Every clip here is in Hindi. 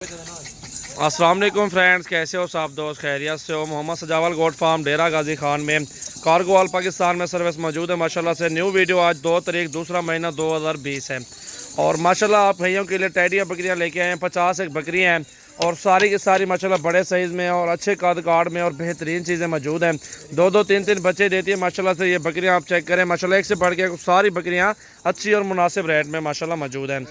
अस्सलाम वालेकुम फ्रेंड्स, कैसे हो सब दोस्त? खैरियत से हो? मोहम्मद सजावल गोट फार्म डेरा गाजी खान में कार्गोवाल पाकिस्तान में सर्विस मौजूद है माशाल्लाह से। न्यू वीडियो आज 2 तारीख दूसरा महीना 2020 है और माशाल्लाह आप भैयों के लिए टैडियाँ बकरियाँ लेके आए हैं। 50 एक बकरियाँ हैं और सारी की सारी माशाल्लाह बड़े साइज़ में और अच्छे कद काट में और बेहतरीन चीज़ें मौजूद हैं। 2-2 3-3 बच्चे देती है माशाल्लाह से। ये बकरियाँ आप चेक करें माशाल्लाह, एक से बढ़ के सारी बकरियाँ अच्छी और मुनासिब रेट में माशाल्लाह मौजूद हैं।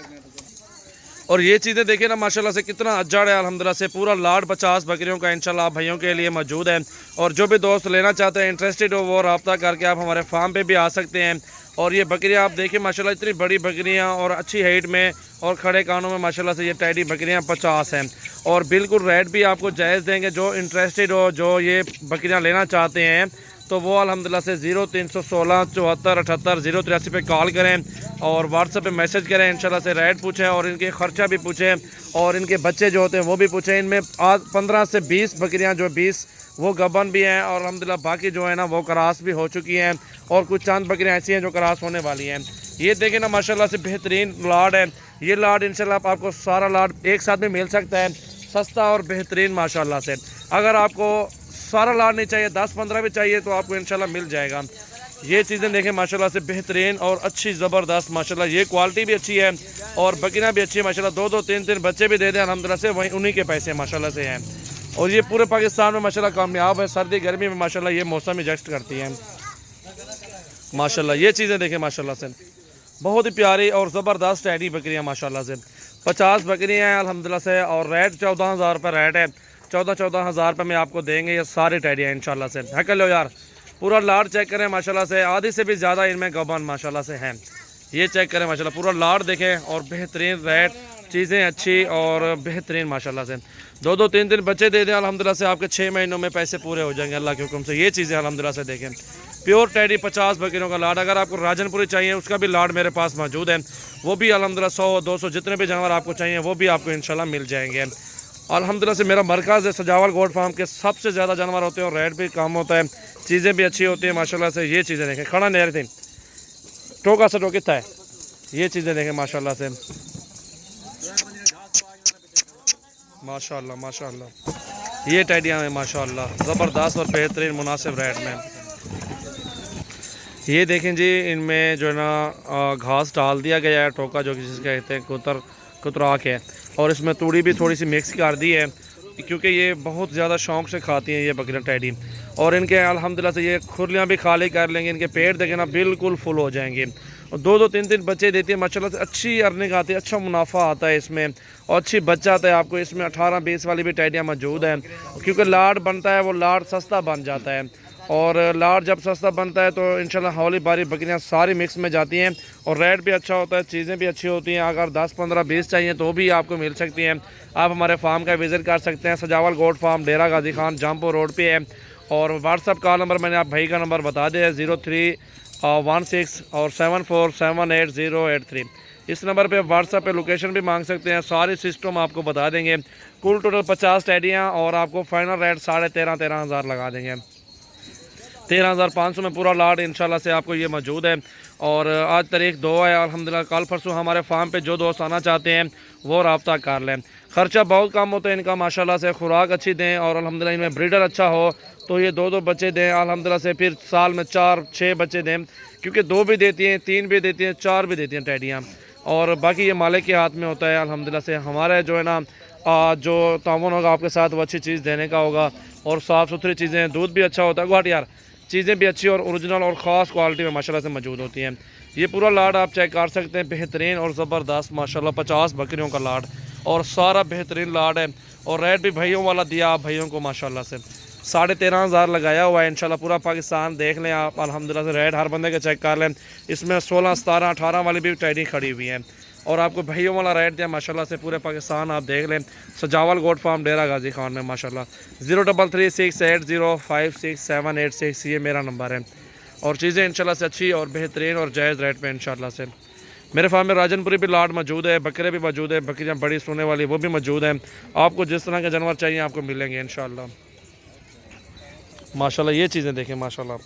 और ये चीज़ें देखिए ना माशाल्लाह से कितना अज्जड़ है अल्हम्दुलिल्लाह से। पूरा लाड 50 बकरियों का इंशाल्लाह आप भाइयों के लिए मौजूद है। और जो भी दोस्त लेना चाहते हैं, इंटरेस्टेड हो, वो रब्ता करके आप हमारे फार्म पे भी आ सकते हैं। और ये बकरियां आप देखिए माशाल्लाह इतनी बड़ी बकरियां और अच्छी हाइट में और खड़े कानों में माशाल्लाह से ये टैडी बकरियां 50 हैं और बिल्कुल रेट भी आपको जायज़ देंगे। जो इंटरेस्टेड हो, जो ये बकरियां लेना चाहते हैं, तो वो अल्हम्दुलिल्लाह से 0316 74 78 083 पे कॉल करें और व्हाट्सएप पे मैसेज करें। इंशाल्लाह से रेट पूछें और इनके ख़र्चा भी पूछें और इनके बच्चे जो होते हैं वो भी पूछें। इनमें आज 15 से 20 बकरियां, जो 20 वो गबन भी हैं और अल्हम्दुलिल्लाह बाकी जो है ना वो क्रॉस भी हो चुकी हैं और कुछ चंद बकरियां ऐसी हैं जो क्रॉस होने वाली हैं। ये देखें ना माशाल्लाह से बेहतरीन लाड है। ये लाड इंशाल्लाह आपको सारा लाड एक साथ में मिल सकता है, सस्ता और बेहतरीन माशाल्लाह से। अगर आपको सारा लाड नहीं चाहिए, 10-15 भी चाहिए, तो आपको इंशाल्लाह मिल जाएगा। ये चीज़ें देखें माशाल्लाह से बेहतरीन और अच्छी ज़बरदस्त माशाल्लाह। ये क्वालिटी भी अच्छी है और बकरियाँ भी अच्छी है माशाल्लाह। 2-2 3-3 बच्चे भी दे दें अल्हम्दुलिल्लाह से, वहीं उन्हीं के पैसे माशाल्लाह से हैं। और ये पूरे पाकिस्तान में माशाल्लाह कामयाब है। सर्दी गर्मी में माशाल्लाह ये मौसम एडजस्ट करती हैं माशाल्लाह। ये चीज़ें देखें माशाल्लाह से, बहुत ही प्यारी और ज़बरदस्त टैडी बकरियाँ माशाल्लाह से। 50 बकरियाँ हैं अल्हम्दुलिल्लाह से और रेट 14,000 रुपये रेट है। 14,000 रुपये में आपको देंगे ये सारी टैडियाँ इंशाल्लाह से। है कर लो यार, पूरा लाड चेक करें माशाल्लाह से। आधी से भी ज़्यादा इनमें गबन माशाल्लाह से हैं। ये चेक करें माशाल्लाह, पूरा लाड देखें और बेहतरीन रेट, चीज़ें अच्छी और बेहतरीन माशाल्लाह से। 2-2 3-3 बच्चे दे दें अल्हम्दुलिल्लाह से, आपके 6 महीनों में पैसे पूरे हो जाएंगे अल्लाह के हुक्म से। ये चीज़ें अल्हम्दुलिल्लाह से देखें, प्योर टैडी 50 बकरियों का लाड। अगर आपको राजनपुरी चाहिए उसका भी लाड मेरे पास मौजूद है, वो भी अल्हम्दुलिल्लाह 100-200 जितने भी जानवर आपको चाहिए वो भी आपको इंशाल्लाह मिल जाएंगे अल्हम्दुलिल्लाह से। मेरा मरकज़ है सजावल गोट फार्म के, सबसे ज़्यादा जानवर होते हैं और रेट भी कम होता है, चीज़ें भी अच्छी होती हैं माशाल्लाह से। ये चीज़ें देखें, खड़ा नहीं रही थी टोका से टो कितना है। ये चीज़ें देखें माशाल्लाह से, माशाल्लाह माशाल्लाह। ये टैडियाँ हैं माशाल्लाह ज़बरदस्त और बेहतरीन मुनासिब रेट में। ये देखें जी, इनमें जो है ना घास डाल दिया गया है, टोका जो जिसे कहते हैं कुतराक है, और इसमें तूड़ी भी थोड़ी सी मिक्स कर दी है क्योंकि ये बहुत ज़्यादा शौक़ से खाती हैं ये बकरियाँ टैडी। और इनके अल्हम्दुलिल्लाह से ये खुरलियाँ भी खाली कर लेंगे, इनके पेट देखें ना बिल्कुल फुल हो जाएंगे। और 2-2 3-3 बच्चे देती है माशाल्लाह से। अच्छी अर्निंग आती है, अच्छा मुनाफा आता है इसमें और अच्छी बच्चा आता है आपको। इसमें 18-20 वाली भी टैडियाँ मौजूद हैं क्योंकि लाड बनता है, वो लाड सस्ता बन जाता है और लाड जब सस्ता बनता है तो इंशाल्लाह हौली बारी बकरियां सारी मिक्स में जाती हैं और रेट भी अच्छा होता है, चीज़ें भी अच्छी होती हैं। अगर 10-15-20 चाहिए तो भी आपको मिल सकती हैं। आप हमारे फार्म का विज़िट कर सकते हैं। सजावल गोट फार्म डेरा गाजी खान जमपुर रोड पे है और व्हाट्सअप कॉल नंबर मैंने आप भाई का नंबर बता दिया, 0316 और 7478 इस नंबर पे व्हाट्सअप पे लोकेशन भी मांग सकते हैं। सारी सिस्टम आपको बता देंगे। कुल टोटल 50 टैडियाँ और आपको फाइनल रेट 13,500 लगा देंगे। 13,500 में पूरा लाड इंशाल्लाह से आपको ये मौजूद है। और आज तारीख 2 है अल्हम्दुलिल्लाह। कल परसों हमारे फार्म पे जो दोस्त आना चाहते हैं वो रब्ता कर लें। ख़र्चा बहुत कम होता है इनका माशाल्लाह से। खुराक अच्छी दें और अल्हम्दुलिल्लाह इनमें ब्रीडर अच्छा हो तो ये 2-2 बच्चे दें अल्हम्दुलिल्लाह से। फिर साल में 4-6 बच्चे दें क्योंकि 2 भी देती हैं, 3 भी देती हैं, 4 भी देती हैं टैडियाँ। और बाकी ये मालिक के हाथ में होता है अल्हम्दुलिल्लाह से। हमारा जो है ना जो ताउन होगा आपके साथ वो अच्छी चीज़ देने का होगा और साफ़ सुथरी चीज़ें, दूध भी अच्छा होता है गुहाट यार, चीज़ें भी अच्छी और ओरिजिनल और ख़ास क्वालिटी में माशाल्लाह से मौजूद होती हैं। ये पूरा लाड आप चेक कर सकते हैं, बेहतरीन और ज़बरदस्त माशाल्लाह 50 बकरियों का लाड और सारा बेहतरीन लाड है। और रेट भी भाइयों वाला दिया आप भाइयों को माशाल्लाह से। 13,500 लगाया हुआ है इंशाल्लाह। पूरा पाकिस्तान देख लें आप अल्हम्दुलिल्लाह से, रेट हर बंदे के चेक कर लें। इसमें 16, 17, 18 वाली भी टैडी खड़ी हुई हैं और आपको भाइयों वाला रेट दिया माशाल्लाह से। पूरे पाकिस्तान आप देख लें। सजावल गोट फार्म डेरा गाजी खान में माशाल्लाह। 0336805678 ये मेरा नंबर है और चीज़ें इंशाल्लाह से अच्छी और बेहतरीन और जायज़ रेट में इंशाल्लाह से। मेरे फार्म में राजनपुरी भी लाड मौजूद है, बकरे भी मौजूद है, बकरियाँ बड़ी सोने वाली वो भी मौजूद हैं। आपको जिस तरह के जानवर चाहिए आपको मिलेंगे इंशाल्लाह माशाल्लाह। ये चीज़ें देखें माशाल्लाह।